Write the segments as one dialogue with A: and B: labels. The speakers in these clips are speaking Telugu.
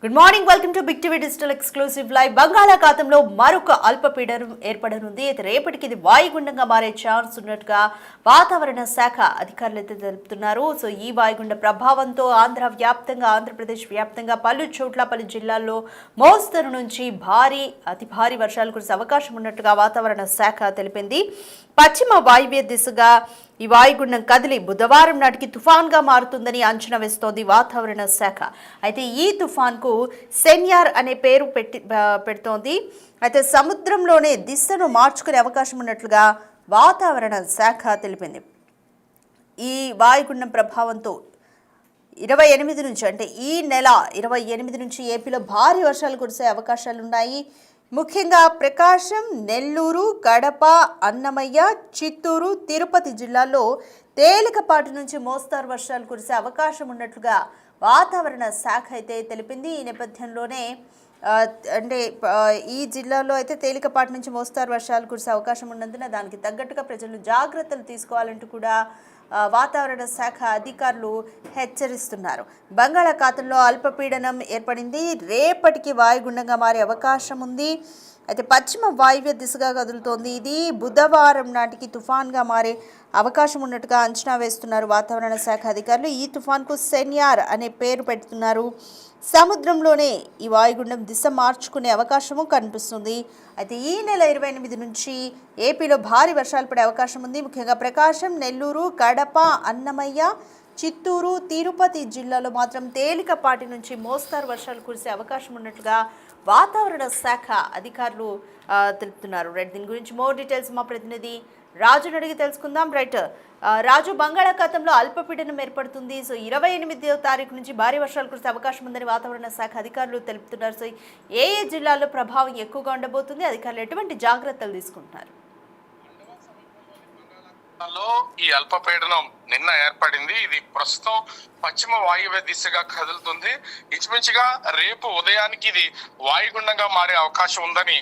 A: Good morning, welcome to Big TV digital exclusive live. బంగాళాఖాతంలో మరొక అల్పపీడనం ఏర్పడనుంది. అయితే రేపటికి ఇది వాయుగుండంగా మారే ఛాన్స్ ఉన్నట్టుగా వాతావరణ శాఖ అధికారులు అయితే తెలుపుతున్నారు. సో ఈ వాయుగుండ ప్రభావంతో ఆంధ్రప్రదేశ్ వ్యాప్తంగా పలు చోట్ల పలు జిల్లాల్లో మోస్తరు నుంచి అతి భారీ వర్షాలు కురిసే అవకాశం ఉన్నట్టుగా వాతావరణ శాఖ తెలిపింది. పశ్చిమ వాయువ్య దిశగా ఈ వాయుగుండం కదిలి బుధవారం నాటికి తుఫాన్గా మారుతుందని అంచనా వేస్తోంది వాతావరణ శాఖ. అయితే ఈ తుఫాన్కు సెన్యార్ అనే పేరు పెడుతోంది. అయితే సముద్రంలోనే దిశను మార్చుకునే అవకాశం ఉన్నట్లుగా వాతావరణ శాఖ తెలిపింది. ఈ వాయుగుండం ప్రభావంతో 28 నుంచి అంటే ఈ నెల 28 నుంచి ఏపీలో భారీ వర్షాలు కురిసే అవకాశాలున్నాయి. ముఖ్యంగా ప్రకాశం, నెల్లూరు, కడప, అన్నమయ్య, చిత్తూరు, తిరుపతి జిల్లాల్లో తేలికపాటి నుంచి మోస్తారు వర్షాలు కురిసే అవకాశం ఉన్నట్లుగా వాతావరణ శాఖ అయితే తెలిపింది. ఈ నేపథ్యంలోనే ఈ జిల్లాలో అయితే తేలికపాటి నుంచి మోస్తారు వర్షాలు కురిసే అవకాశం ఉన్నందున దానికి తగ్గట్టుగా ప్రజలు జాగ్రత్తలు తీసుకోవాలంటూ కూడా వాతావరణ శాఖ అధికారులు హెచ్చరిస్తున్నారు. బంగాళాఖాతంలో అల్పపీడనం ఏర్పడింది. రేపటికి వాయుగుండంగా మారే అవకాశం ఉంది. అయితే పశ్చిమ వాయువ్య దిశగా కదులుతోంది. ఇది బుధవారం నాటికి తుఫాన్గా మారే అవకాశం ఉన్నట్టుగా అంచనా వేస్తున్నారు వాతావరణ శాఖ అధికారులు. ఈ తుఫాన్కు సెన్యార్ అనే పేరు పెడుతున్నారు. సముద్రంలోనే ఈ వాయుగుండం దిశ మార్చుకునే అవకాశము కనిపిస్తుంది. అయితే ఈ నెల 28 నుంచి ఏపీలో భారీ వర్షాలు పడే అవకాశం ఉంది. ముఖ్యంగా ప్రకాశం, నెల్లూరు, కడప, అన్నమయ్య, చిత్తూరు, తిరుపతి జిల్లాలో మాత్రం తేలికపాటి నుంచి మోస్తారు వర్షాలు కురిసే అవకాశం ఉన్నట్లుగా వాతావరణ శాఖ అధికారులు తెలుపుతున్నారు. రైట్, దీని గురించి మోర్ డీటెయిల్స్ మా ప్రతినిధి రాజుని అడిగి తెలుసుకుందాం. రైట్ రాజు, బంగాళాఖాతంలో అల్పపీడనం ఏర్పడుతుంది. సో 28వ తారీఖు నుంచి భారీ వర్షాలు కురిసే అవకాశం ఉందని వాతావరణ శాఖ అధికారులు తెలుపుతున్నారు. సో ఏ జిల్లాల్లో ప్రభావం ఎక్కువగా ఉండబోతుంది, అధికారులు ఎటువంటి జాగ్రత్తలు తీసుకుంటున్నారు?
B: ఈ అల్పపీడనం నిన్న ఏర్పడింది. ఇది ప్రస్తుతం పశ్చిమ వాయువ్య దిశగా కదులుతుంది. ఇంచుమించుగా రేపు ఉదయానికి ఇది వాయుగుండంగా మారే అవకాశం ఉందని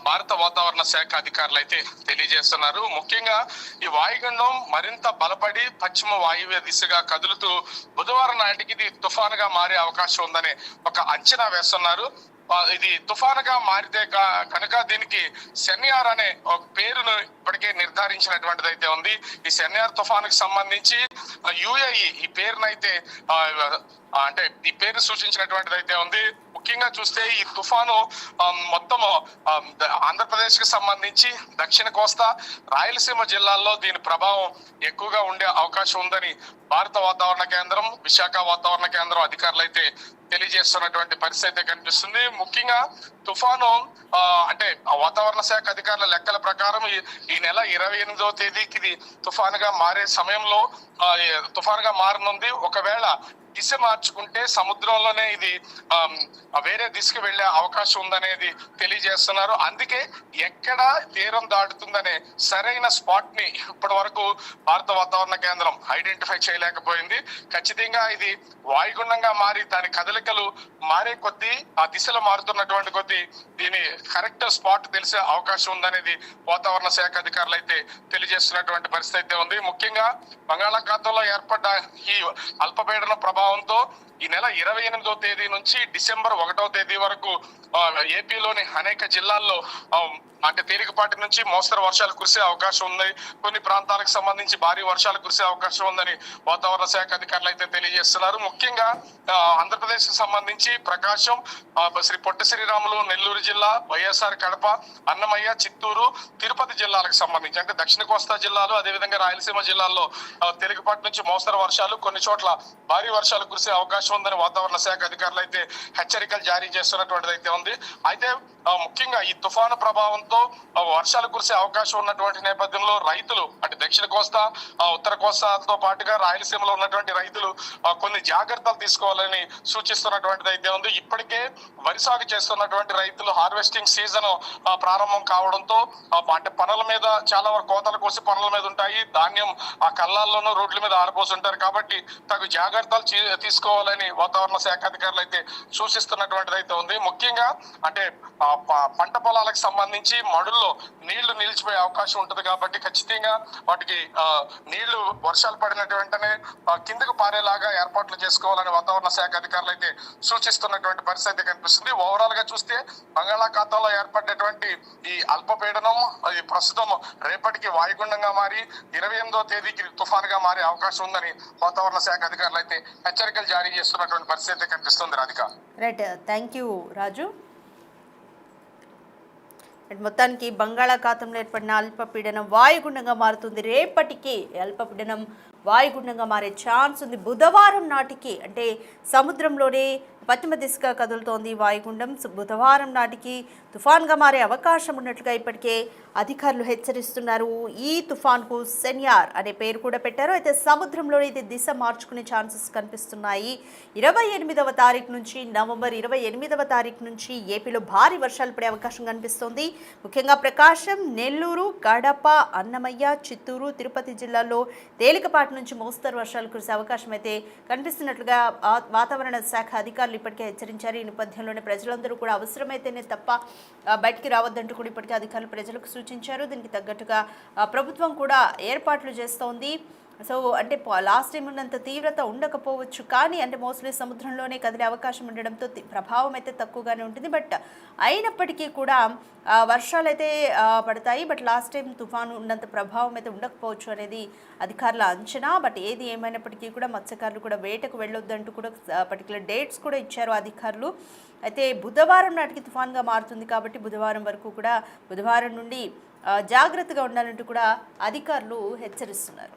B: భారత వాతావరణ శాఖ అధికారులు అయితే తెలియజేస్తున్నారు. ముఖ్యంగా ఈ వాయుగుండం మరింత బలపడి పశ్చిమ వాయువ్య దిశగా కదులుతూ బుధవారం నాటికి ఇది తుఫానుగా మారే అవకాశం ఉందని ఒక అంచనా వేస్తున్నారు. ఇది తుఫానుగా మారితే కనుక దీనికి సెన్యార్ అనే ఒక పేరును ఇప్పటికే నిర్ధారించినటువంటిది అయితే ఉంది. ఈ సెన్యార్ తుఫానుకు సంబంధించి యుఏఈ ఈ పేరునైతే అంటే ఈ పేరు సూచించినటువంటిది అయితే ఉంది. ముఖ్యంగా చూస్తే ఈ తుఫాను మొత్తం ఆంధ్రప్రదేశ్ కి సంబంధించి దక్షిణ కోస్తా, రాయలసీమ జిల్లాల్లో దీని ప్రభావం ఎక్కువగా ఉండే అవకాశం ఉందని భారత వాతావరణ కేంద్రం, విశాఖ వాతావరణ కేంద్రం అధికారులు అయితే తెలియజేస్తున్నటువంటి పరిస్థితి అయితే కనిపిస్తుంది. ముఖ్యంగా తుఫాను అంటే వాతావరణ శాఖ అధికారుల లెక్కల ప్రకారం ఈ నెల 28వ తేదీకి ఇది తుఫానుగా మారే సమయంలో తుఫానుగా మారనుంది. ఒకవేళ దిశ మార్చుకుంటే సముద్రంలోనే ఇది వేరే దిశకు వెళ్లే అవకాశం ఉందనేది తెలియజేస్తున్నారు. అందుకే ఎక్కడ తీరం దాటుతుందనే సరైన స్పాట్ ని ఇప్పటి వరకు భారత వాతావరణ కేంద్రం ఐడెంటిఫై చేయలేకపోయింది. ఖచ్చితంగా ఇది వాయుగుండంగా మారి దాని కదలికలు మారే కొద్దీ ఆ దిశలో మారుతున్నటువంటి కొద్దీ దీని కరెక్ట్ స్పాట్ తెలిసే అవకాశం ఉందనేది వాతావరణ శాఖ అధికారులు అయితే తెలియజేస్తున్నటువంటి పరిస్థితి అయితే ఉంది. ముఖ్యంగా బంగాళాఖాతంలో ఏర్పడ్డ ఈ అల్పపీడన ప్రభావంతో ఈ నెల 28వ తేదీ నుంచి డిసెంబర్ 1వ తేదీ వరకు ఏపీలోని అనేక జిల్లాల్లో అంటే తేలికపాటి నుంచి మోస్తరు వర్షాలు కురిసే అవకాశం ఉంది. కొన్ని ప్రాంతాలకు సంబంధించి భారీ వర్షాలు కురిసే అవకాశం ఉందని వాతావరణ శాఖ అధికారులు అయితే తెలియజేస్తున్నారు. ముఖ్యంగా ఆంధ్రప్రదేశ్ కి సంబంధించి ప్రకాశం, శ్రీ పొట్టి శ్రీరాములు నెల్లూరు జిల్లా, వైఎస్ఆర్ కడప, అన్నమయ్య, చిత్తూరు, తిరుపతి జిల్లాలకు సంబంధించి అంటే దక్షిణ కోస్తా జిల్లాలు, అదేవిధంగా రాయలసీమ జిల్లాల్లో తేలికపాటి నుంచి మోస్తరు వర్షాలు, కొన్ని చోట్ల భారీ వర్షాలు కురిసే అవకాశం ఉందని వాతావరణ శాఖ అధికారులు అయితే హెచ్చరికలు జారీ చేస్తున్నటువంటిది అయితే ఉంది. అయితే ముఖ్యంగా ఈ తుఫాను ప్రభావంతో వర్షాలు కురిసే అవకాశం ఉన్నటువంటి నేపథ్యంలో రైతులు అంటే దక్షిణ కోస్తా, ఉత్తర కోస్తాతో పాటుగా రాయలసీమలో ఉన్నటువంటి రైతులు కొన్ని జాగ్రత్తలు తీసుకోవాలని సూచిస్తున్నటువంటిది అయితే ఉంది. ఇప్పటికే వరి సాగు చేస్తున్నటువంటి రైతులు హార్వెస్టింగ్ సీజన్ ప్రారంభం కావడంతో అంటే పనుల మీద చాలా వరకు కోతలు కోసి పనుల మీద ఉంటాయి. ధాన్యం ఆ కళ్ళాల్లోనూ రోడ్ల మీద ఆరపోసి ఉంటారు. కాబట్టి తగు జాగ్రత్తలు తీసుకోవాలని ఉండాలని వాతావరణ శాఖ అధికారులు అయితే సూచిస్తున్నటువంటిది అయితే ఉంది. ముఖ్యంగా అంటే పంట పొలాలకు సంబంధించి మడుల్లో నీళ్లు నిలిచిపోయే అవకాశం ఉంటుంది కాబట్టి ఖచ్చితంగా వాటికి నీళ్లు వర్షాలు పడినట్టు వెంటనే కిందకు పారేలాగా ఏర్పాట్లు చేసుకోవాలని వాతావరణ శాఖ అధికారులు అయితే సూచిస్తున్నటువంటి పరిస్థితి కనిపిస్తుంది. ఓవరాల్ గా చూస్తే బంగాళాఖాతంలో ఏర్పడినటువంటి ఈ అల్పపీడనం అది ప్రస్తుతం రేపటికి వాయుగుండంగా మారి 28వ తేదీకి తుఫాన్ గా మారే అవకాశం ఉందని వాతావరణ శాఖ అధికారులు అయితే హెచ్చరికలు జారీ చేస్తున్నటువంటి పరిస్థితి కనిపిస్తుంది. రాధిక.
A: రైట్, థ్యాంక్ యూ రాజు. మొత్తానికి బంగాళాఖాతంలో ఏర్పడిన అల్పపీడనం వాయుగుండంగా మారుతుంది. రేపటికి అల్పపీడనం వాయుగుండంగా మారే ఛాన్స్ ఉంది. బుధవారం నాటికి అంటే సముద్రంలోనే పశ్చిమ దిశగా కదులుతోంది వాయుగుండం. బుధవారం నాటికి తుఫాన్గా మారే అవకాశం ఉన్నట్లుగా ఇప్పటికే అధికారులు హెచ్చరిస్తున్నారు. ఈ తుఫాన్కు సెన్యార్ అనే పేరు కూడా పెట్టారు. అయితే సముద్రంలో ఇది దిశ మార్చుకునే ఛాన్సెస్ కనిపిస్తున్నాయి. 28వ తారీఖు నుంచి నవంబర్ 28వ తారీఖు నుంచి ఏపీలో భారీ వర్షాలు పడే అవకాశం కనిపిస్తోంది. ముఖ్యంగా ప్రకాశం, నెల్లూరు, కడప, అన్నమయ్య, చిత్తూరు, తిరుపతి జిల్లాల్లో తేలికపాటి నుంచి మోస్తరు వర్షాలు కురిసే అవకాశం అయితే కనిపిస్తున్నట్లుగా వాతావరణ శాఖ అధికారులు ఇప్పటికే హెచ్చరించారు. ఈ నేపథ్యంలోనే ప్రజలందరూ కూడా అవసరమైతేనే తప్ప బయటికి రావద్దంటూ కూడా ఇప్పటికే అధికారులు ప్రజలకు సూచించారు. దీనికి తగ్గట్టుగా ప్రభుత్వం కూడా ఏర్పాట్లు చేస్తోంది. సో అంటే లాస్ట్ టైం ఉన్నంత తీవ్రత ఉండకపోవచ్చు, కానీ అంటే మోస్ట్లీ సముద్రంలోనే కదిలే అవకాశం ఉండడంతో ప్రభావం అయితే తక్కువగానే ఉంటుంది. బట్ అయినప్పటికీ కూడా వర్షాలు అయితే పడతాయి. బట్ లాస్ట్ టైం తుఫాను ఉన్నంత ప్రభావం అయితే ఉండకపోవచ్చు అనేది అధికారుల అంచనా. బట్ ఏది ఏమైనప్పటికీ కూడా మత్స్యకారులు కూడా వేటకు వెళ్ళొద్దంటూ కూడా పర్టికులర్ డేట్స్ కూడా ఇచ్చారు అధికారులు. అయితే బుధవారం నాటికి తుఫాన్గా మారుతుంది కాబట్టి బుధవారం వరకు కూడా బుధవారం నుండి జాగ్రత్తగా ఉండాలంటూ కూడా అధికారులు హెచ్చరిస్తున్నారు.